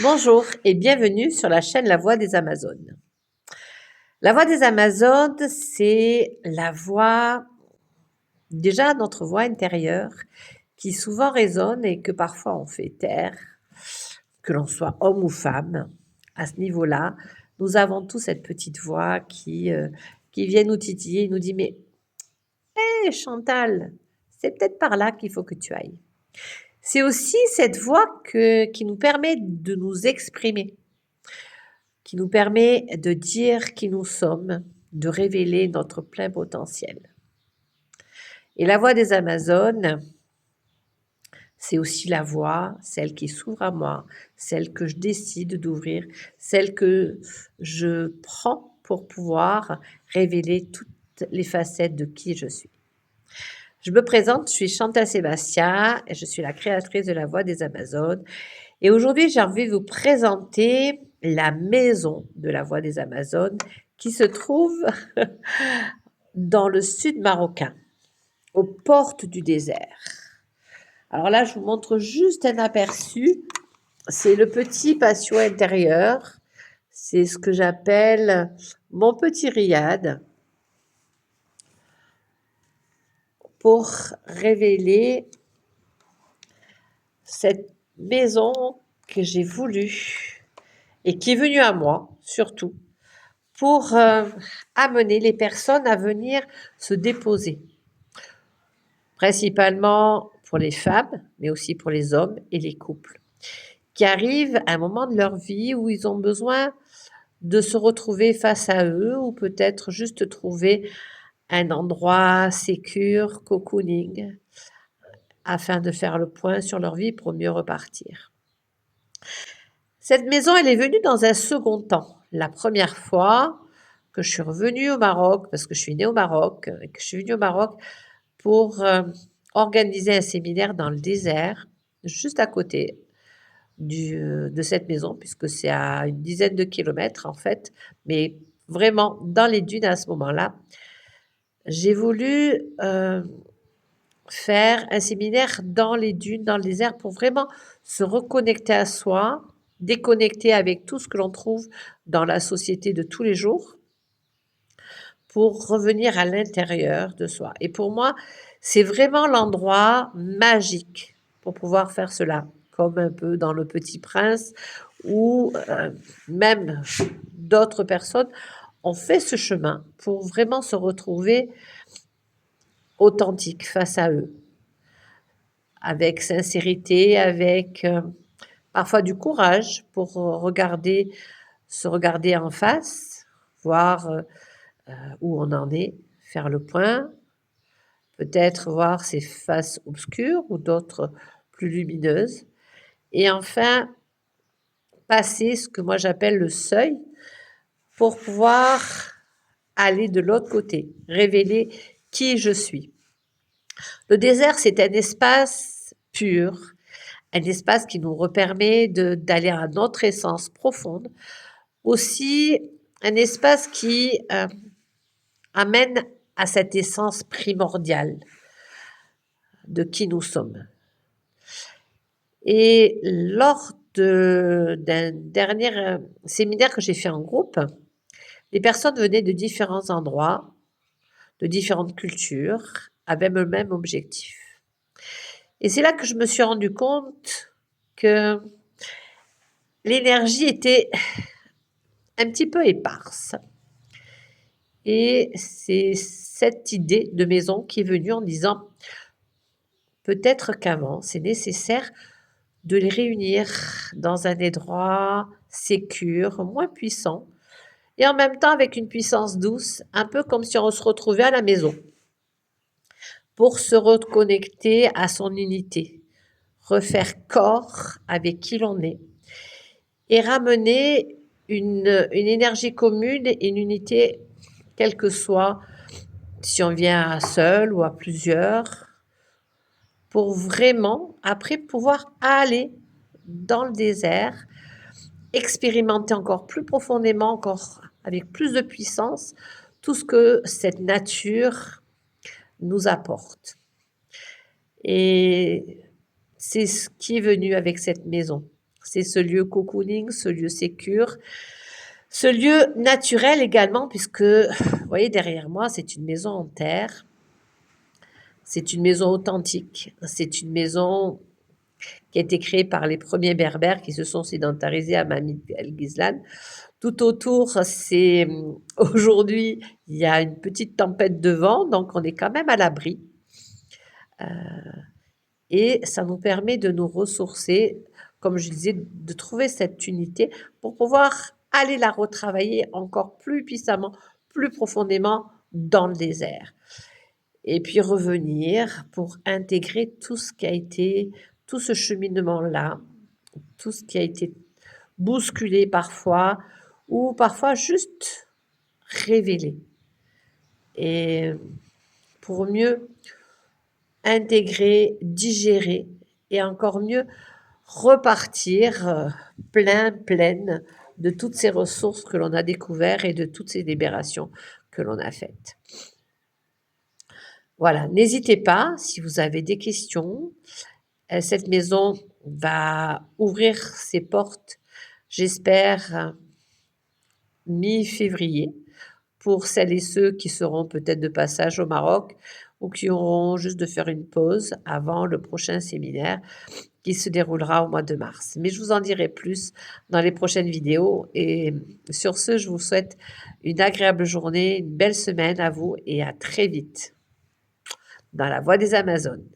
Bonjour et bienvenue sur la chaîne La Voix des Amazones. La Voix des Amazones, c'est la voix, déjà notre voix intérieure, qui souvent résonne et que parfois on fait taire, que l'on soit homme ou femme. À ce niveau-là, nous avons tous cette petite voix qui vient nous titiller et nous dit mais hé Chantal, c'est peut-être par là qu'il faut que tu ailles. C'est aussi cette voix qui nous permet de nous exprimer, qui nous permet de dire qui nous sommes, de révéler notre plein potentiel. Et la voix des Amazones, c'est aussi la voix, celle qui s'ouvre à moi, celle que je décide d'ouvrir, celle que je prends pour pouvoir révéler toutes les facettes de qui je suis. Je me présente, je suis Chantal Sébastien et je suis la créatrice de la Voix des Amazones. Et aujourd'hui, j'ai envie de vous présenter la maison de la Voix des Amazones qui se trouve dans le sud marocain, aux portes du désert. Alors là, je vous montre juste un aperçu. C'est le petit patio intérieur. C'est ce que j'appelle mon petit riad pour révéler cette maison que j'ai voulu et qui est venue à moi, surtout, pour amener les personnes à venir se déposer. Principalement pour les femmes, mais aussi pour les hommes et les couples, qui arrivent à un moment de leur vie où ils ont besoin de se retrouver face à eux ou peut-être juste trouver un endroit sécure, cocooning, afin de faire le point sur leur vie pour mieux repartir. Cette maison, elle est venue dans un second temps. La première fois que je suis revenue au Maroc, parce que je suis née au Maroc, et que je suis venue au Maroc pour organiser un séminaire dans le désert, juste à côté de cette maison, puisque c'est à une dizaine de kilomètres en fait, mais vraiment dans les dunes à ce moment-là. J'ai voulu faire un séminaire dans les dunes, dans le désert, pour vraiment se reconnecter à soi, déconnecter avec tout ce que l'on trouve dans la société de tous les jours, pour revenir à l'intérieur de soi. Et pour moi, c'est vraiment l'endroit magique pour pouvoir faire cela, comme un peu dans Le Petit Prince, où même d'autres personnes ont fait ce chemin pour vraiment se retrouver authentique face à eux, avec sincérité, avec parfois du courage pour se regarder en face, voir où on en est, faire le point, peut-être voir ses faces obscures ou d'autres plus lumineuses. Et enfin, passer ce que moi j'appelle le seuil pour pouvoir aller de l'autre côté, révéler qui je suis. Le désert, c'est un espace pur, un espace qui nous permet d'aller à notre essence profonde, aussi un espace qui amène à cette essence primordiale de qui nous sommes. Et lors d'un dernier séminaire que j'ai fait en groupe, les personnes venaient de différents endroits, de différentes cultures, avec le même objectif. Et c'est là que je me suis rendu compte que l'énergie était un petit peu éparse. Et c'est cette idée de maison qui est venue en disant peut-être qu'avant, c'est nécessaire de les réunir dans un endroit sécure, moins puissant, et en même temps avec une puissance douce, un peu comme si on se retrouvait à la maison, pour se reconnecter à son unité, refaire corps avec qui l'on est, et ramener une énergie commune et une unité, quelle que soit si on vient à seul ou à plusieurs, pour vraiment, après, pouvoir aller dans le désert, expérimenter encore plus profondément, encore avec plus de puissance, tout ce que cette nature nous apporte. Et c'est ce qui est venu avec cette maison. c'est ce lieu cocooning, ce lieu sécure, ce lieu naturel également puisque, vous voyez derrière moi, c'est une maison en terre, c'est une maison authentique, c'est une maison qui a été créée par les premiers berbères qui se sont sédentarisés à Mamit El Ghizlan. Tout autour, c'est aujourd'hui, il y a une petite tempête de vent, donc on est quand même à l'abri. Et ça nous permet de nous ressourcer, comme je disais, de trouver cette unité pour pouvoir aller la retravailler encore plus puissamment, plus profondément dans le désert. Et puis revenir pour intégrer tout ce qui a été, tout ce cheminement-là, tout ce qui a été bousculé parfois, ou parfois juste révélé. Et pour mieux intégrer, digérer et encore mieux repartir pleine de toutes ces ressources que l'on a découvertes et de toutes ces libérations que l'on a faites. Voilà, n'hésitez pas si vous avez des questions. Cette maison va ouvrir ses portes, j'espère, mi-février, pour celles et ceux qui seront peut-être de passage au Maroc ou qui auront juste de faire une pause avant le prochain séminaire qui se déroulera au mois de mars. Mais je vous en dirai plus dans les prochaines vidéos. Et sur ce, je vous souhaite une agréable journée, une belle semaine à vous et à très vite dans la Voie des Amazones.